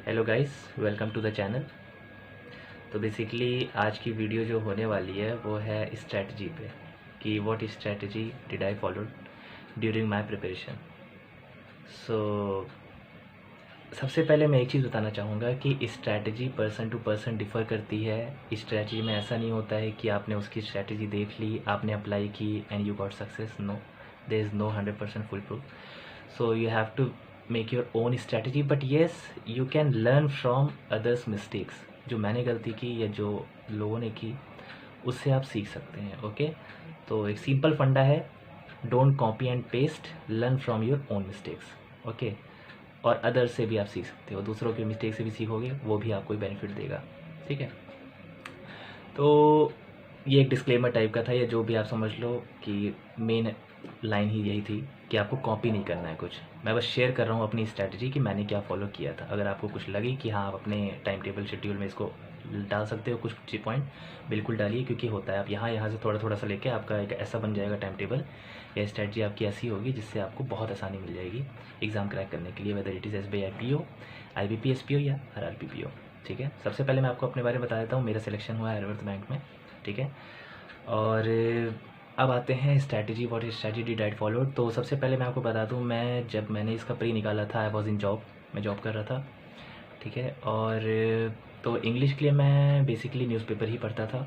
Hello guys, welcome to the channel. तो basically आज की वीडियो जो होने वाली है वो है स्ट्रैटेजी पे कि what strategy did I follow during my preparation. So सबसे पहले मैं एक चीज़ बताना चाहूँगा कि strategy person to person differ करती है। स्ट्रैटेजी में ऐसा नहीं होता है कि आपने उसकी स्ट्रैटेजी देख ली, आपने अप्लाई की and you got success. No, there is no 100% foolproof. So you have to make your own strategy, but yes, you can learn from others mistakes। जो मैंने गलती की या जो लोगों ने की उससे आप सीख सकते हैं। ओके, तो एक सिंपल फंडा है, don't copy and paste, learn from your own mistakes. Okay, और अदर से भी आप सीख सकते हो, दूसरों के मिस्टेक से भी सीखोगे, वो भी आपको बेनिफिट देगा। ठीक है, तो ये एक डिस्क्लेमर टाइप का था, या जो भी आप समझ लो कि मेन लाइन ही यही थी कि आपको कॉपी नहीं करना है कुछ। मैं बस शेयर कर रहा हूँ अपनी स्ट्रैटेजी कि मैंने क्या फॉलो किया था। अगर आपको कुछ लगे कि हाँ आप अपने टाइम टेबल शेड्यूल में इसको डाल सकते हो कुछ पॉइंट, बिल्कुल डालिए, क्योंकि होता है आप यहाँ से थोड़ा थोड़ा सा लेके आपका एक ऐसा बन जाएगा टाइम टेबल या स्ट्रैटेजी आपकी ऐसी होगी जिससे आपको बहुत आसानी मिल जाएगी एग्ज़ाम क्रैक करने के लिए, whether it is SBI IPO, IBP SPO या RRB PO। ठीक है, सबसे पहले मैं आपको अपने बारे में बता देता हूँ। मेरा सिलेक्शन हुआ है आर्यवर्त बैंक में। ठीक है, और अब आते हैं strategy, what strategy did I follow. तो सबसे पहले मैं आपको बता दूं, जब मैंने इसका प्री निकाला था, आई वॉज इन जॉब, मैं जॉब कर रहा था। ठीक है, और तो इंग्लिश के लिए मैं बेसिकली न्यूज़पेपर ही पढ़ता था।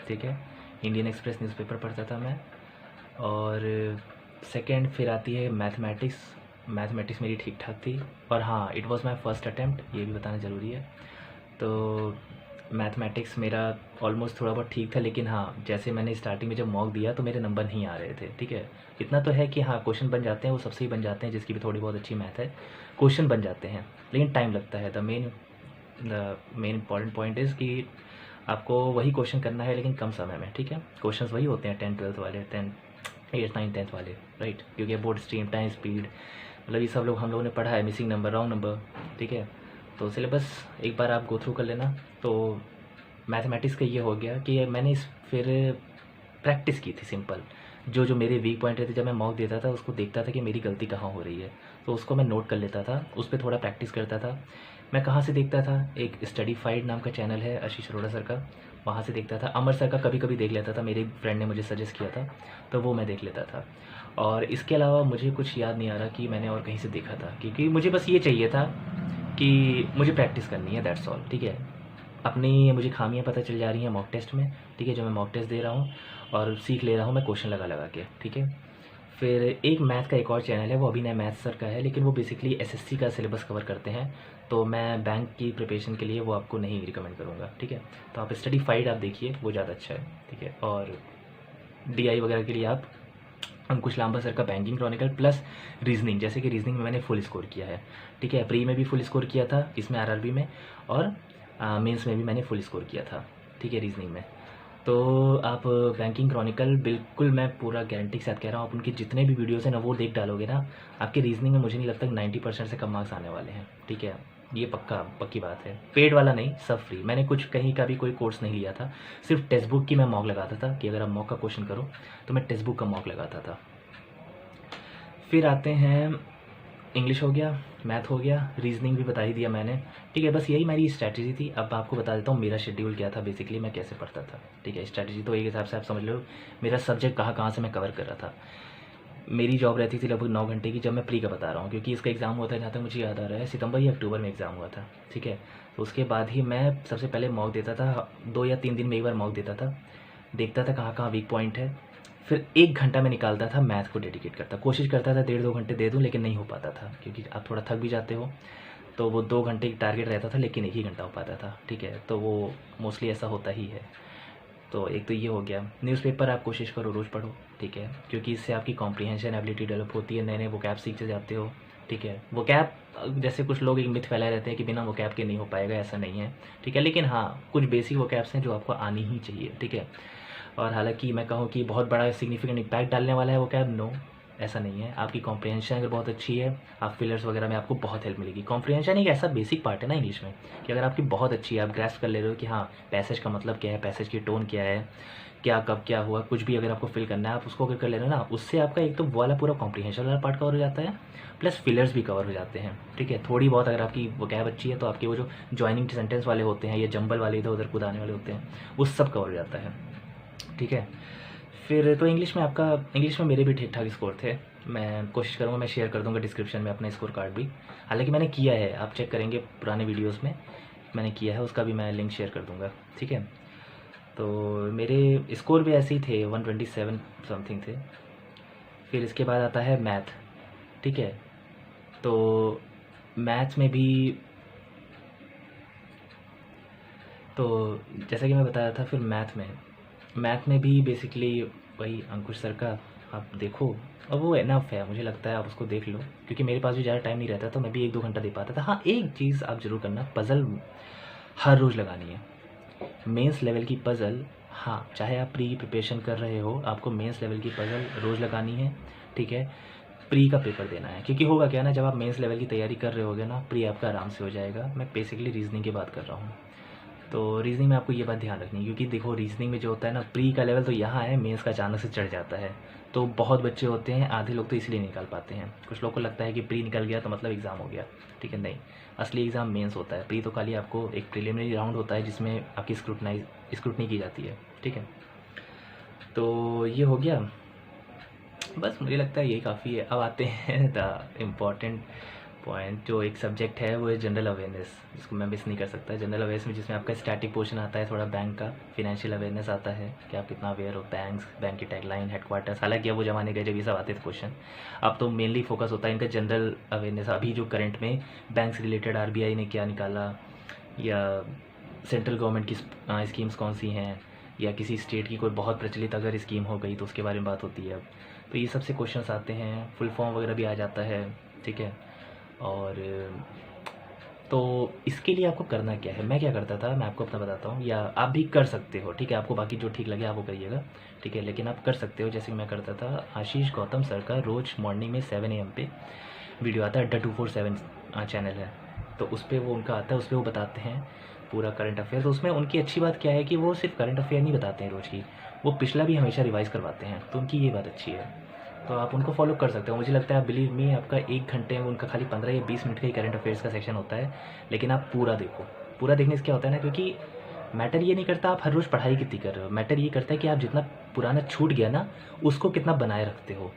ठीक है, इंडियन एक्सप्रेस न्यूज़पेपर पढ़ता था मैं। और सेकंड फिर आती है मैथमेटिक्स। मैथमेटिक्स मेरी ठीक ठाक थी, और हाँ, it was my first attempt, ये भी बताना ज़रूरी है। तो मैथमेटिक्स मेरा ऑलमोस्ट थोड़ा बहुत ठीक था, लेकिन हाँ, जैसे मैंने स्टार्टिंग में जब मॉक दिया तो मेरे नंबर नहीं आ रहे थे। ठीक है, इतना तो है कि हाँ, क्वेश्चन बन जाते हैं, वो सबसे ही बन जाते हैं जिसकी भी थोड़ी बहुत अच्छी मैथ है, क्वेश्चन बन जाते हैं, लेकिन टाइम लगता है। The main important point is कि आपको वही क्वेश्चन करना है लेकिन कम समय में। ठीक है, क्वेश्चन वही होते हैं 10th 12th वाले, 8th 9th 10th वाले, राइट, क्योंकि बोर्ड स्ट्रीम, टाइम स्पीड, मतलब ये सब लोग हम लोगों ने पढ़ा है, मिसिंग नंबर, रॉन्ग नंबर। ठीक है, तो सिलेबस एक बार आप गो थ्रू कर लेना। तो मैथमेटिक्स का ये हो गया कि मैंने फिर प्रैक्टिस की थी सिंपल। जो जो मेरे वीक पॉइंट रहते, जब मैं मॉक देता था उसको देखता था कि मेरी गलती कहाँ हो रही है, तो उसको मैं नोट कर लेता था, उस पर थोड़ा प्रैक्टिस करता था। मैं कहाँ से देखता था, एक स्टडीफाइड नाम का चैनल है आशीष अरोड़ा सर का, वहाँ से देखता था। अमर सर का कभी कभी देख लेता था, मेरे फ्रेंड ने मुझे सजेस्ट किया था, तो वो मैं देख लेता था। और इसके अलावा मुझे कुछ याद नहीं आ रहा कि मैंने और कहीं से देखा था, क्योंकि मुझे बस ये चाहिए था कि मुझे प्रैक्टिस करनी है, दैट्स ऑल। ठीक है, अपनी मुझे खामियां पता चल जा रही हैं मॉक टेस्ट में। ठीक है, जो मैं मॉक टेस्ट दे रहा हूँ और सीख ले रहा हूँ मैं क्वेश्चन लगा लगा के। ठीक है, फिर एक मैथ का एक और चैनल है, वो अभिनय मैथ सर का है, लेकिन वो बेसिकली SSC का सिलेबस कवर करते हैं, तो मैं बैंक की प्रिपरेशन के लिए वो आपको नहीं रिकमेंड करूँगा। ठीक है, तो आप स्टडीफाइड आप देखिए, वो ज़्यादा अच्छा है। ठीक है, और DI वगैरह के लिए आप अंकुश लांबा सर का बैंकिंग क्रॉनिकल प्लस रीजनिंग, जैसे कि रीजनिंग में मैंने फुल स्कोर किया है। ठीक है, प्री में भी फुल स्कोर किया था, इसमें RRB में, और मेंस में भी मैंने फुल स्कोर किया था। ठीक है, रीजनिंग में। तो आप बैंकिंग क्रॉनिकल, बिल्कुल मैं पूरा गारंटी के साथ कह रहा हूँ, आप उनकी जितने भी वीडियोस हैं ना वो देख डालोगे ना, आपके रीजनिंग में मुझे नहीं लगता 90% से कम मार्क्स आने वाले हैं। ठीक है, ये पक्की बात है। पेड वाला नहीं, सब फ्री। मैंने कुछ कहीं का भी कोई कोर्स नहीं लिया था, सिर्फ टेक्स्ट बुक की मैं मॉक लगाता था कि अगर आप मॉक का क्वेश्चन करो तो मैं टेक्स्ट बुक का मॉक लगाता था। फिर आते हैं, इंग्लिश हो गया, मैथ हो गया, रीजनिंग भी बता ही दिया मैंने। ठीक है, बस यही मेरी स्ट्रैटेजी थी। अब आपको बता देता हूँ मेरा शेड्यूल क्या था, बेसिकली मैं कैसे पढ़ता था। ठीक है, स्ट्रैटेजी तो एक हिसाब से आप समझ लो मेरा सब्जेक्ट कहाँ कहाँ से मैं कवर कर रहा था। मेरी जॉब रहती थी लगभग 9 घंटे की, जब मैं प्री का बता रहा हूँ, क्योंकि इसका एग्ज़ाम हुआ था, जहाँ तक मुझे याद आ रहा है सितंबर या अक्टूबर में एग्ज़ाम हुआ था। ठीक है, तो उसके बाद ही मैं सबसे पहले मॉक देता था, 2 या 3 दिन में एक बार मॉक देता था, देखता था कहाँ कहाँ वीक पॉइंट है। फिर 1 घंटा मैं निकालता था, मैथ को डेडिकेट करता, कोशिश करता था 1.5-2 घंटे दे दूँ, लेकिन नहीं हो पाता था, क्योंकि आप थोड़ा थक भी जाते हो, तो वो 2 घंटे की टारगेट रहता था, लेकिन 1 ही घंटा हो पाता था। ठीक है, तो वो मोस्टली ऐसा होता ही है। तो एक तो ये हो गया। न्यूज़पेपर आप कोशिश करो रोज़ पढ़ो। ठीक है, क्योंकि इससे आपकी कॉम्प्रिहेंशन एबिलिटी डेवलप होती है, नए नए वोकैब सीखते जाते हो। ठीक है, वोकैब, जैसे कुछ लोग एक मिथ फैलाए रहते हैं कि बिना वोकैब के नहीं हो पाएगा, ऐसा नहीं है। ठीक है, लेकिन हाँ, कुछ बेसिक वोकैब्स हैं जो आपको आनी ही चाहिए। ठीक है, और हालांकि मैं कहूँ कि बहुत बड़ा सिग्निफिकेंट इम्पैक्ट डालने वाला है वोकैब, नो, ऐसा नहीं है। आपकी कॉम्प्रिहेंशन अगर बहुत अच्छी है, आप फिलर्स वगैरह में आपको बहुत हेल्प मिलेगी। कॉम्प्रिहेंशन एक ऐसा बेसिक पार्ट है ना इंग्लिश में कि अगर आपकी बहुत अच्छी है, आप ग्रैस्प कर ले रहे हो कि हाँ पैसेज का मतलब क्या है, पैसेज की टोन क्या है, क्या कब क्या हुआ, कुछ भी अगर आपको फिल करना है आप उसको अगर कर ले रहे हो ना, उससे आपका एक तो वो वाला पूरा कॉम्प्रिहेंशन वाला पार्ट कवर हो जाता है, प्लस फिलर्स भी कवर हो जाते हैं। ठीक है, थोड़ी बहुत अगर आपकी वोकैब अच्छी है तो आपके वो जो जॉइनिंग सेंटेंस वाले होते हैं या जंबल वाले इधर उधर कूदाने वाले होते हैं वो सब कवर हो जाता है। ठीक है, फिर तो इंग्लिश में मेरे भी ठीक ठाक स्कोर थे। मैं कोशिश करूँगा, मैं शेयर कर दूँगा डिस्क्रिप्शन में अपना स्कोर कार्ड भी। हालांकि मैंने किया है, आप चेक करेंगे पुराने वीडियोस में मैंने किया है, उसका भी मैं लिंक शेयर कर दूँगा। ठीक है, तो मेरे स्कोर भी ऐसे ही थे, 127 समथिंग थे। फिर इसके बाद आता है मैथ। ठीक है, तो मैथ्स में भी तो जैसा कि मैं बताया था, फिर मैथ में भी बेसिकली वही अंकुश सर का आप देखो, और वो एनफ है मुझे लगता है, आप उसको देख लो, क्योंकि मेरे पास भी ज़्यादा टाइम नहीं रहता तो मैं भी 1-2 घंटा दे पाता था। हाँ, एक चीज़ आप ज़रूर करना, पज़ल हर रोज़ लगानी है, मेंस लेवल की पज़ल। हाँ, चाहे आप प्री प्रिपरेशन कर रहे हो, आपको मेंस लेवल की पज़ल रोज़ लगानी है। ठीक है, प्री का पेपर देना है, क्योंकि होगा क्या ना, जब आप मेंस लेवल की तैयारी कर रहे होगे ना, प्री आपका आराम से हो जाएगा। मैं बेसिकली रीजनिंग की बात कर रहा हूँ, तो रीजनिंग में आपको ये बात ध्यान रखनी है, क्योंकि देखो रीजनिंग में जो होता है ना, प्री का लेवल तो यहाँ है, मेंस का अचानक से चढ़ जाता है। तो बहुत बच्चे होते हैं, आधे लोग तो इसलिए निकाल पाते हैं। कुछ लोग को लगता है कि प्री निकल गया तो मतलब एग्ज़ाम हो गया। ठीक है, नहीं, असली एग्ज़ाम मेंस होता है। प्री तो खाली आपको एक प्रिलिमिनरी राउंड होता है जिसमें आपकी स्क्रूटनी की जाती है। ठीक है, तो ये हो गया, बस मुझे लगता है यही काफ़ी है। अब आते हैं द इम्पॉर्टेंट पॉइंट, जो एक सब्जेक्ट है वो है जनरल अवेयरनेस, जिसको मैं मिस नहीं कर सकता। जनरल अवेयरनेस में जिसमें आपका स्टैटिक पोर्शन आता है, थोड़ा बैंक का फिनेंशियल अवेयरनेस आता है कि आप कितना अवेयर हो, बैंक की टैगलाइन, हेडक्वार्टर्स। हालांकि अब वो जमाने गए जब ये सब आते थे क्वेश्चन, अब तो मेनली फोकस होता है इनका जनरल अवेयरनेस। अभी जो करंट में बैंक से रिलेटेड RBI ने क्या निकाला, या सेंट्रल गवर्नमेंट की स्कीम्स कौन सी हैं, या किसी स्टेट की कोई बहुत प्रचलित अगर स्कीम हो गई तो उसके बारे में बात होती है। तो ये सबसे क्वेश्चंस आते हैं, फुल फॉर्म वगैरह भी आ जाता है। ठीक है, और तो इसके लिए आपको करना क्या है, मैं क्या करता था, मैं आपको अपना बताता हूँ, या आप भी कर सकते हो। ठीक है, आपको बाकी जो ठीक लगे आप वो करिएगा। ठीक है, लेकिन आप कर सकते हो, जैसे मैं करता था, आशीष गौतम सर का रोज़ मॉर्निंग में 7 AM पे वीडियो आता है, अड्डा 247 चैनल है, तो उस पर वो उनका आता है, उस पर वो बताते हैं पूरा करंट अफेयर। तो उसमें उनकी अच्छी बात क्या है कि वो सिर्फ करंट अफेयर नहीं बताते हैं रोज़ की, वो पिछला भी हमेशा रिवाइज़ करवाते हैं, तो उनकी ये बात अच्छी है। तो आप उनको फॉलो कर सकते हो। मुझे लगता है, बिलीव मी, आपका 1 घंटे में उनका खाली 15 या 20 मिनट का ही करंट अफेयर्स का सेक्शन होता है, लेकिन आप पूरा देखो। पूरा देखने से क्या होता है ना, क्योंकि मैटर ये नहीं करता आप हर रोज़ पढ़ाई कितनी कर रहे हो, मैटर ये करता है कि आप जितना पुराना छूट गया ना उसको कितना बनाए रखते हो।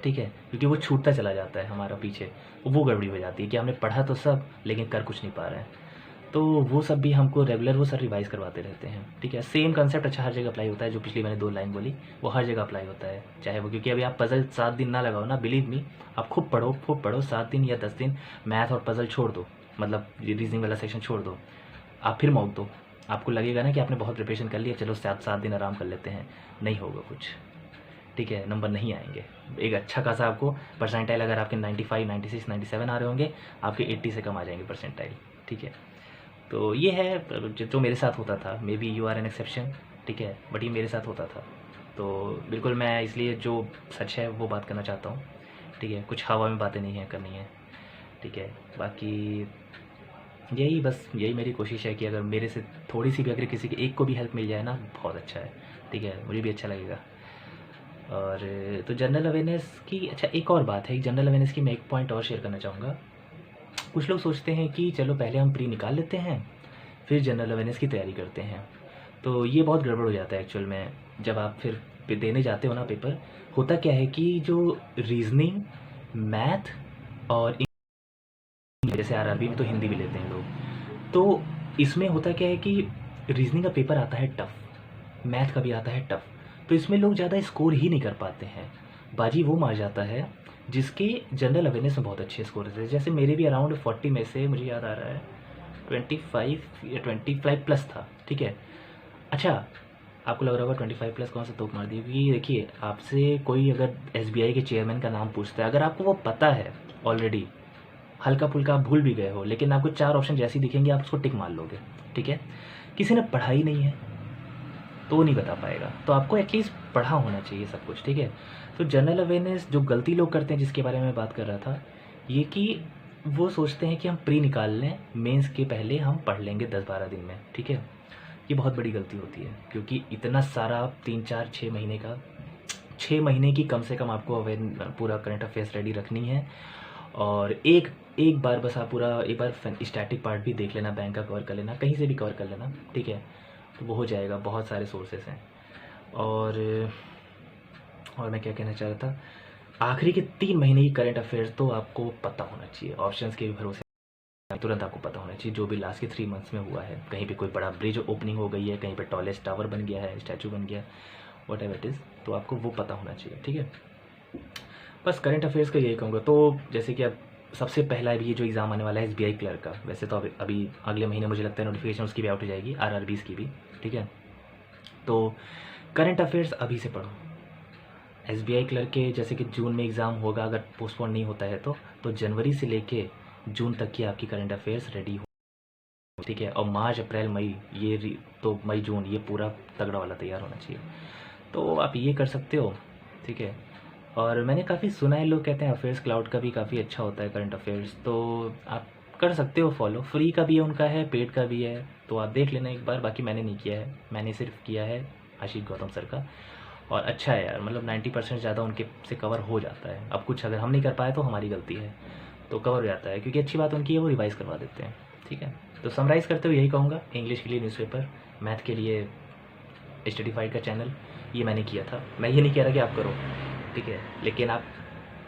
ठीक है, क्योंकि वो छूटता चला जाता है हमारा पीछे, वो गड़बड़ी हो जाती है कि हमने पढ़ा तो सब लेकिन कर कुछ नहीं पा रहे हैं। तो वो सब भी हमको रेगुलर वो सर रिवाइज़ करवाते रहते हैं। ठीक है, सेम कंसेप्ट अच्छा हर जगह अप्लाई होता है, जो पिछली मैंने 2 लाइन बोली वो हर जगह अप्लाई होता है, चाहे वो, क्योंकि अभी आप पज़ल 7 दिन ना लगाओ ना, बिलीव मी, आप खूब पढ़ो 7 दिन या 10 दिन मैथ और पज़ल छोड़ दो, मतलब रीजनिंग वाला सेक्शन छोड़ दो, आप फिर मौक दो, आपको लगेगा ना कि आपने बहुत प्रिपरेशन कर लिया, चलो 7 दिन आराम कर लेते हैं, नहीं होगा कुछ। ठीक है, नंबर नहीं आएंगे। एक अच्छा खासा आपको परसेंटाइल, अगर आपके 95, 96, 97 आ रहे होंगे, आपके 80 से कम आ जाएंगे परसेंटाइल। ठीक है, तो ये है जो मेरे साथ होता था। Maybe you are an exception. ठीक है, बट ये मेरे साथ होता था, तो बिल्कुल मैं इसलिए जो सच है वो बात करना चाहता हूँ। ठीक है, कुछ हवा में बातें नहीं है करनी है। ठीक है, बाकी यही मेरी कोशिश है कि अगर मेरे से थोड़ी सी भी, अगर किसी के एक को भी हेल्प मिल जाए ना, बहुत अच्छा है। ठीक है, मुझे भी अच्छा लगेगा। और तो जनरल अवेयरनेस की, अच्छा एक और बात है, जनरल अवेयरनेस की मैं एक पॉइंट और शेयर करना चाहूँगा। कुछ लोग सोचते हैं कि चलो पहले हम प्री निकाल लेते हैं फिर जनरल अवेयरनेस की तैयारी करते हैं, तो ये बहुत गड़बड़ हो जाता है एक्चुअल में। जब आप फिर देने जाते हो ना पेपर, होता क्या है कि जो रीजनिंग, मैथ और जैसे RRB में तो हिंदी भी लेते हैं लोग, तो इसमें होता क्या है कि रीजनिंग का पेपर आता है टफ, मैथ का भी आता है टफ, तो इसमें लोग ज़्यादा स्कोर ही नहीं कर पाते हैं। बाजी वो मार जाता है जिसके जनरल अवेयरनेस में बहुत अच्छे स्कोर थे। जैसे मेरे भी अराउंड 40 में से मुझे याद आ रहा है 25 या 25 प्लस था। ठीक है, अच्छा आपको लग रहा होगा 25 प्लस कौन सा तोप मार दी, क्योंकि देखिए आपसे कोई अगर SBI के चेयरमैन का नाम पूछता है, अगर आपको वो पता है ऑलरेडी, हल्का फुल्का आप भूल भी गए हो, लेकिन आपको 4 ऑप्शन जैसे ही दिखेंगे आप उसको टिक मार लोगे। ठीक है, किसी ने पढ़ाई नहीं है तो वो नहीं बता पाएगा, तो आपको एटलीस्ट पढ़ा होना चाहिए सब कुछ। ठीक है, तो जनरल अवेयरनेस जो गलती लोग करते हैं, जिसके बारे में मैं बात कर रहा था, ये कि वो सोचते हैं कि हम प्री निकाल लें, मेंस के पहले हम पढ़ लेंगे 10-12 दिन में, ठीक है। ये बहुत बड़ी गलती होती है, क्योंकि इतना सारा 3-4-6 महीने का 6 महीने की कम से कम आपको पूरा करंट अफेयर्स रेडी रखनी है। और एक एक बार बस आप पूरा एक बार स्टैटिक पार्ट भी देख लेना, बैंक का कवर कर लेना, कहीं से भी कवर कर लेना, ठीक है, तो वो हो जाएगा। बहुत सारे सोर्सेस हैं। और मैं क्या कहना चाह रहा था, आखिरी के 3 महीने की करंट अफेयर्स तो आपको पता होना चाहिए, ऑप्शंस के भी भरोसे तुरंत आपको पता होना चाहिए। जो भी लास्ट के 3 मंथ्स में हुआ है, कहीं पे कोई बड़ा ब्रिज ओपनिंग हो गई है, कहीं पे टॉलेस्ट टावर बन गया है, स्टैचू बन गया, वट एवर इट इज़, तो आपको वो पता होना चाहिए, ठीक है। बस करंट अफेयर्स का यही कहूँगा। तो जैसे कि अब सबसे पहला भी ये जो एग्ज़ाम आने वाला है SBI क्लर्क का, वैसे तो अभी अगले महीने मुझे लगता है नोटिफिकेशन उसकी भी आउट हो जाएगी, RRBs की भी, ठीक है। तो करंट अफेयर्स अभी से पढ़ो। SBI क्लर्क के जैसे कि जून में एग्ज़ाम होगा, अगर पोस्टपोन नहीं होता है तो जनवरी से लेके जून तक की आपकी करंट अफेयर्स रेडी हो, ठीक है। और मार्च अप्रैल मई तो मई जून ये पूरा तगड़ा वाला तैयार होना चाहिए। तो आप ये कर सकते हो, ठीक है। और मैंने काफ़ी सुना है, लोग कहते हैं अफेयर्स क्लाउड का भी काफ़ी अच्छा होता है करंट अफेयर्स, तो आप कर सकते हो फॉलो। फ्री का भी है उनका, है पेड का भी है, तो आप देख लेना एक बार। बाकी मैंने नहीं किया है, मैंने सिर्फ किया है आशीष गौतम सर का, और अच्छा है यार, मतलब 90% ज़्यादा उनके से कवर हो जाता है। अब कुछ अगर हम नहीं कर पाए तो हमारी गलती है, तो कवर हो जाता है, क्योंकि अच्छी बात उनकी है, वो रिवाइज़ करवा देते हैं, ठीक है। तो समराइज़ करते हुए यही कहूँगा, इंग्लिश के लिए न्यूज़पेपर, मैथ के लिए स्टडीफाइड का चैनल, ये मैंने किया था। मैं ये नहीं कह रहा कि आप करो, ठीक है, लेकिन आप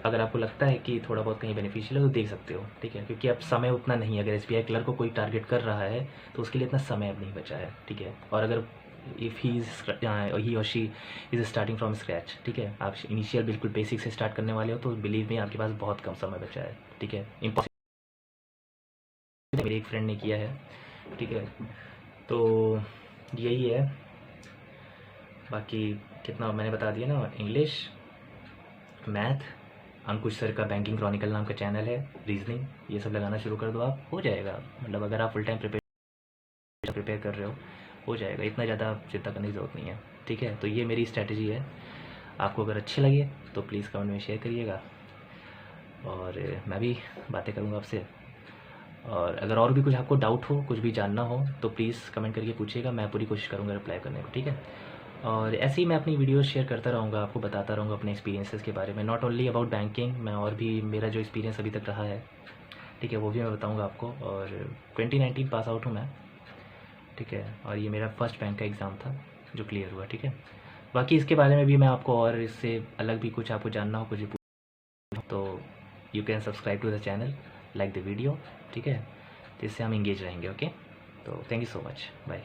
अगर आपको लगता है कि थोड़ा बहुत कहीं बेनिफिशियल है तो देख सकते हो, ठीक है। क्योंकि अब समय उतना नहीं है, अगर SBI क्लर्क को कोई टारगेट कर रहा है तो उसके लिए इतना समय अब नहीं बचा है, ठीक है। और अगर इफ़ ही और she is starting from scratch, ठीक है, आप इनिशियल बिल्कुल बेसिक से स्टार्ट करने वाले हो, तो बिलीव में आपके पास बहुत कम समय बचा है, ठीक है। इम्पॉसिबल, मेरे एक फ्रेंड ने किया है, ठीक है। तो यही है, बाकी कितना मैंने बता दिया ना। इंग्लिश, मैथ, अंकुश सर का बैंकिंग क्रॉनिकल नाम का चैनल है, रीजनिंग, ये सब लगाना शुरू कर दो, आप हो जाएगा। मतलब अगर आप फुल टाइम प्रिपेयर कर रहे हो जाएगा, इतना ज़्यादा चिंता करने की ज़रूरत नहीं है, ठीक है। तो ये मेरी स्ट्रैटेजी है। आपको अगर अच्छी लगे तो प्लीज़ कमेंट में शेयर करिएगा, और मैं भी बातें करूँगा आपसे। और अगर और भी कुछ आपको डाउट हो, कुछ भी जानना हो, तो प्लीज़ कमेंट करके पूछिएगा, मैं पूरी कोशिश करूँगा रिप्लाई करने को, ठीक है। और ऐसे ही मैं अपनी वीडियोस शेयर करता रहूँगा, आपको बताता रहूँगा अपने एक्सपीरियंसेस के बारे में, नॉट ओनली अबाउट बैंकिंग, मैं और भी मेरा जो एक्सपीरियंस अभी तक रहा है, ठीक है, वो भी मैं बताऊँगा आपको। और 2019 पास आउट हूँ मैं, ठीक है, और ये मेरा फर्स्ट बैंक का एग्ज़ाम था जो क्लियर हुआ, ठीक है। बाकी इसके बारे में भी मैं आपको, और इससे अलग भी कुछ आपको जानना हो, कुछ भी तो you can subscribe to the channel, like the video, ठीक है, जिससे हम इंगेज रहेंगे, ओके। तो thank you so much, bye.